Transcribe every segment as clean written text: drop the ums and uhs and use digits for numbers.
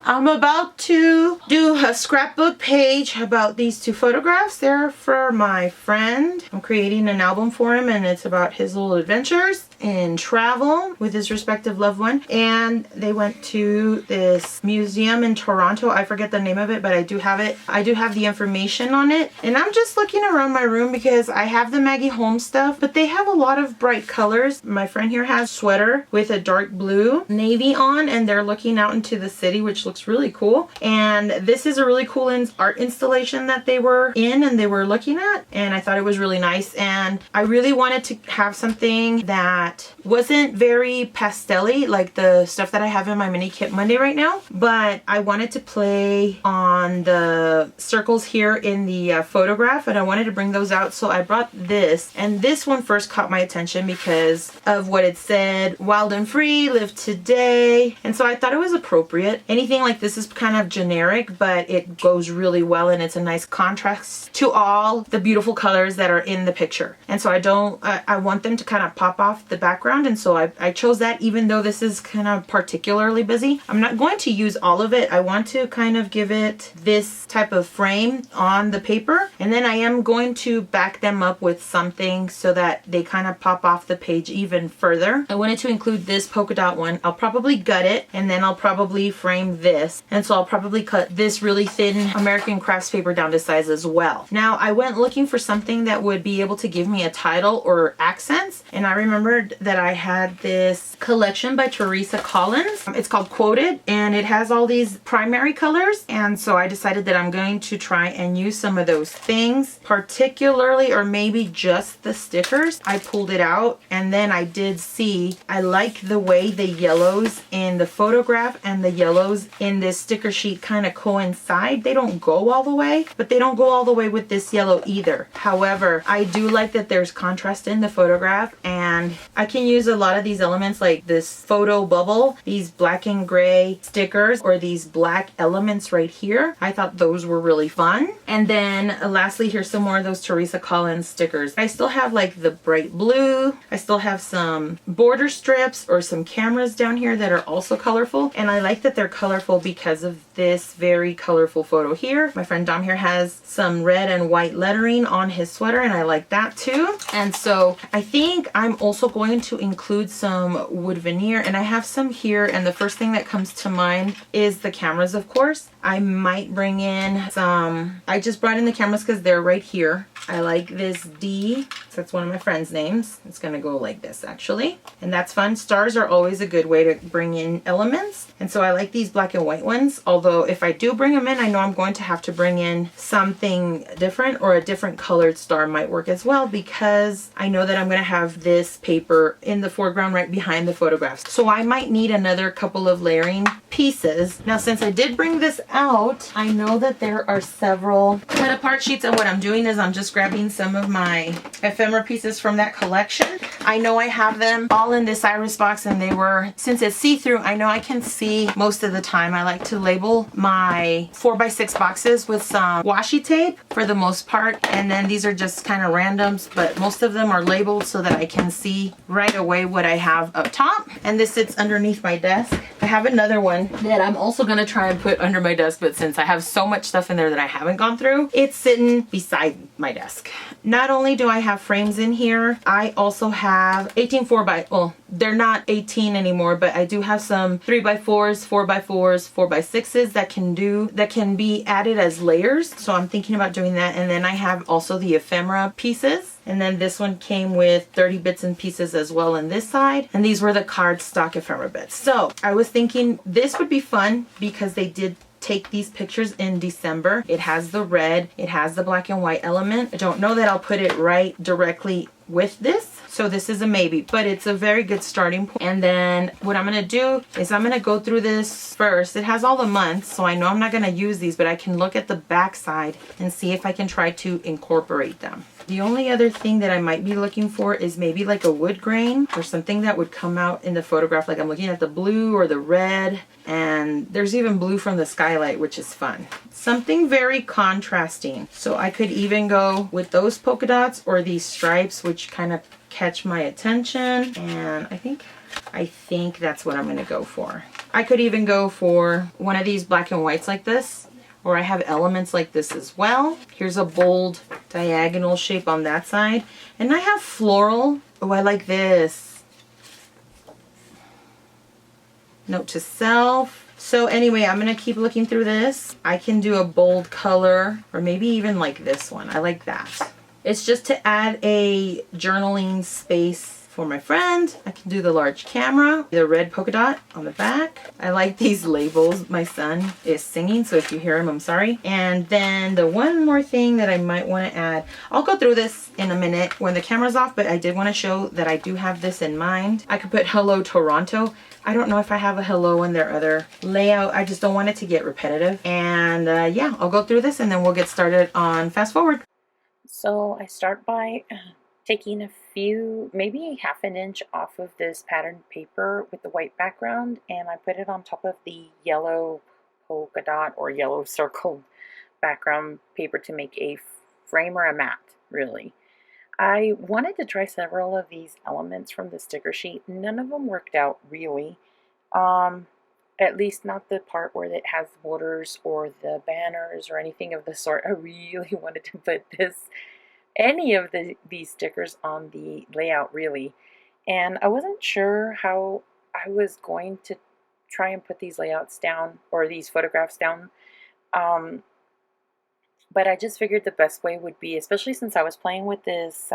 I'm about to do a scrapbook page about these two photographs. They're for my friend. I'm creating an album for him, and it's about his little adventures in travel with his respective loved one. And they went to this museum in Toronto. I forget the name of it, but I do have it. I do have the information on it. And I'm just looking around my room because I have the Maggie Holmes stuff, but they have a lot of bright colors. My friend here has a sweater with a dark blue navy on, and they're looking out into the city, which looks really cool. And this is a really cool art installation that they were in and they were looking at, and I thought it was really nice. And I really wanted to have something that wasn't very pastel-y like the stuff that I have in my mini kit Monday right now, but I wanted to play on the circles here in the photograph, and I wanted to bring those out. So I brought this, and this one first caught my attention because of what it said, wild and free, live today. And so I thought it was appropriate. Anything like this is kind of generic, but it goes really well, and it's a nice contrast to all the beautiful colors that are in the picture. And so I want them to kind of pop off the background, and so I chose that, even though this is kind of particularly busy. I'm not going to use all of it. I want to kind of give it this type of frame on the paper, and then I am going to back them up with something so that they kind of pop off the page even further. I wanted to include this polka dot one. I'll probably gut it, and then I'll probably frame this, and so I'll probably cut this really thin American Crafts paper down to size as well. Now, I went looking for something that would be able to give me a title or accents, and I remembered that I had this collection by Teresa Collins. It's called Quoted, and it has all these primary colors, and so I decided that I'm going to try and use some of those things, particularly, or maybe just the stickers. I pulled it out, and then I did see, I like the way the yellows in the photograph and the yellows in this sticker sheet kind of coincide. They don't go all the way, but they don't go all the way with this yellow either. However, I do like that there's contrast in the photograph, and I can use a lot of these elements like this photo bubble, these black and gray stickers, or these black elements right here. I thought those were really fun. And then lastly, here's some more of those Teresa Collins stickers. I still have like the bright blue. I still have some border strips or some cameras down here that are also colorful. And I like that they're colorful because of this very colorful photo here. My friend Dom here has some red and white lettering on his sweater, and I like that too. And so I think I'm also going to include some wood veneer, and I have some here, and the first thing that comes to mind is the cameras, of course. I might bring in some, I just brought in the cameras because they're right here. I like this D, so that's one of my friend's names. It's gonna go like this actually, and that's fun. Stars are always a good way to bring in elements, and so I like these black and white ones, although if I do bring them in, I know I'm going to have to bring in something different, or a different colored star might work as well, because I know that I'm gonna have this paper in the foreground right behind the photographs. So I might need another couple of layering pieces. Now, since I did bring this out, I know that there are several cut apart sheets, and what I'm doing is I'm just grabbing some of my ephemera pieces from that collection. I know I have them all in this iris box, and they were, since it's see-through, I know I can see most of the time. I like to label my 4x6 boxes with some washi tape for the most part, and then these are just kind of randoms, but most of them are labeled so that I can see right away what I have up top. And this sits underneath my desk. I have another one that I'm also going to try and put under my desk, but since I have so much stuff in there that I haven't gone through, it's sitting beside my desk. Not only do I have frames in here, I also have 18 well, they're not 18 anymore, but I do have some 3x4s, 4x4s, 4x6s that can be added as layers. So I'm thinking about doing that. And then I have also the ephemera pieces. And then this one came with 30 bits and pieces as well on this side. And these were the cardstock ephemera bits. So I was thinking this would be fun because they did take these pictures in December. It has the red, it has the black and white element. I don't know that I'll put it right directly with this, so this is a maybe, but it's a very good starting point. And then what I'm gonna do is I'm gonna go through this first. It has all the months, so I know I'm not gonna use these, but I can look at the back side and see if I can try to incorporate them. The only other thing that I might be looking for is maybe like a wood grain or something that would come out in the photograph. Like I'm looking at the blue or the red, and there's even blue from the skylight, which is fun. Something very contrasting. So I could even go with those polka dots or these stripes, which kind of catch my attention, and I think that's what I'm going to go for. I could even go for one of these black and whites like this, or I have elements like this as well. Here's a bold diagonal shape on that side. And I have floral. Oh, I like this. Note to self. So anyway, I'm going to keep looking through this. I can do a bold color, or maybe even like this one. I like that. It's just to add a journaling space for my friend. I can do the large camera, the red polka dot on the back. I like these labels. My son is singing, so if you hear him, I'm sorry. And then the one more thing that I might want to add, I'll go through this in a minute when the camera's off, but I did want to show that I do have this in mind. I could put Hello Toronto. I don't know if I have a hello in their other layout. I just don't want it to get repetitive. And yeah, I'll go through this and then we'll get started on fast forward. So I start by taking a few, maybe half an inch off of this patterned paper with the white background, and I put it on top of the yellow polka dot or yellow circled background paper to make a frame or a mat, really. I wanted to try several of these elements from the sticker sheet. None of them worked out really. At least not the part where it has borders or the banners or anything of the sort. I really wanted to put any of these stickers on the layout really, and I wasn't sure how I was going to try and put these layouts down or these photographs down, but I just figured the best way would be, especially since I was playing with this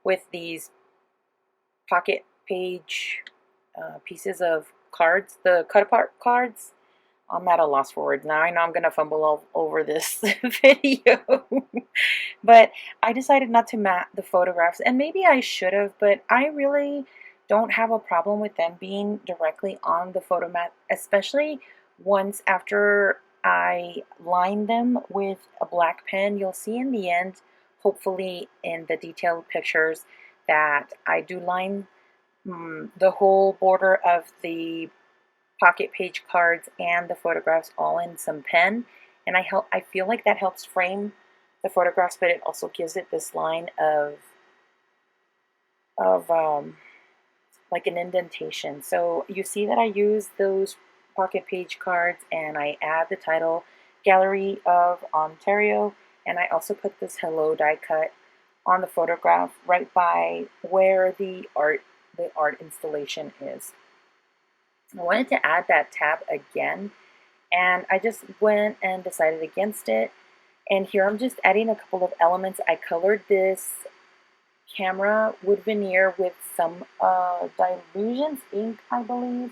with these pocket page pieces of cards, the cut apart cards. I'm at a loss for words now. I know I'm going to fumble all over this video. But I decided not to mat the photographs. And maybe I should have, but I really don't have a problem with them being directly on the photo mat, especially once after I line them with a black pen. You'll see in the end, hopefully in the detailed pictures, that I do line the whole border of the pocket page cards and the photographs all in some pen, and I feel like that helps frame the photographs, but it also gives it this line of like an indentation. So you see that I use those pocket page cards and I add the title Gallery of Ontario, and I also put this hello die cut on the photograph right by where the art installation is. I wanted to add that tab again, and I just went and decided against it. And here I'm just adding a couple of elements. I colored this camera wood veneer with some Dilutions ink, I believe,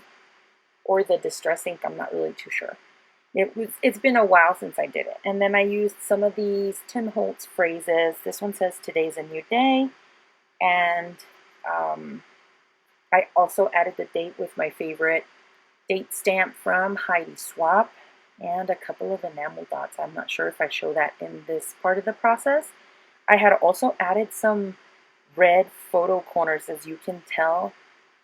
or the Distress ink. I'm not really too sure. It's been a while since I did it. And then I used some of these Tim Holtz phrases. This one says today's a new day, and I also added the date with my favorite date stamp from Heidi Swapp and a couple of enamel dots. I'm not sure if I show that in this part of the process. I had also added some red photo corners, as you can tell.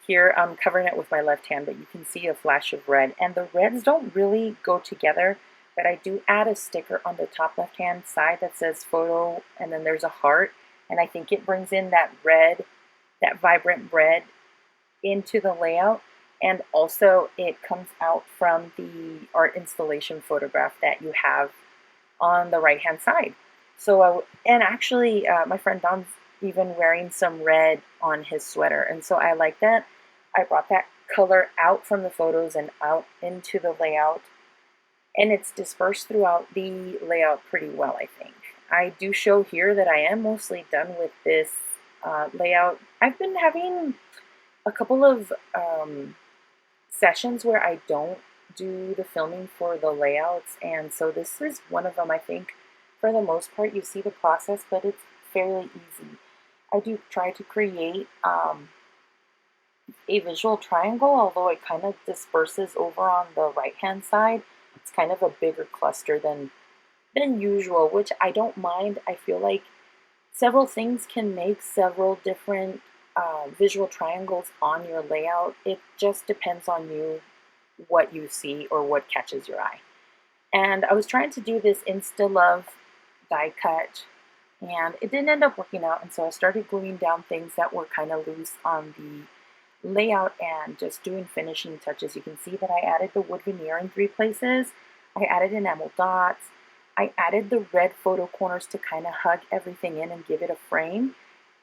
Here I'm covering it with my left hand, but you can see a flash of red. And the reds don't really go together, but I do add a sticker on the top left hand side that says photo, and then there's a heart. And I think it brings in that red, that vibrant red, into the layout, and also it comes out from the art installation photograph that you have on the right hand side. So and actually my friend Don's even wearing some red on his sweater, and so I like that. I brought that color out from the photos and out into the layout, and it's dispersed throughout the layout pretty well, I think. I do show here that I am mostly done with this layout. I've been having a couple of sessions where I don't do the filming for the layouts, and so this is one of them. I think for the most part you see the process, but it's fairly easy. I do try to create a visual triangle, although it kind of disperses over on the right hand side. It's kind of a bigger cluster than usual, which I don't mind. I feel like several things can make several different visual triangles on your layout. It just depends on you, what you see or what catches your eye. And I was trying to do this Insta Love die cut, and it didn't end up working out, and so I started gluing down things that were kind of loose on the layout and just doing finishing touches. You can see that I added the wood veneer in 3 places. I added enamel dots. I added the red photo corners to kind of hug everything in and give it a frame.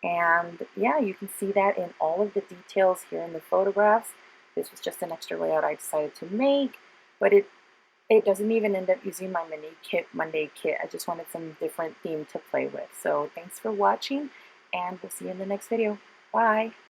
And yeah, you can see that in all of the details here in the photographs. This was just an extra layout I decided to make, but it doesn't even end up using my Monday kit. I just wanted some different theme to play with. So thanks for watching, and we'll see you in the next video. Bye!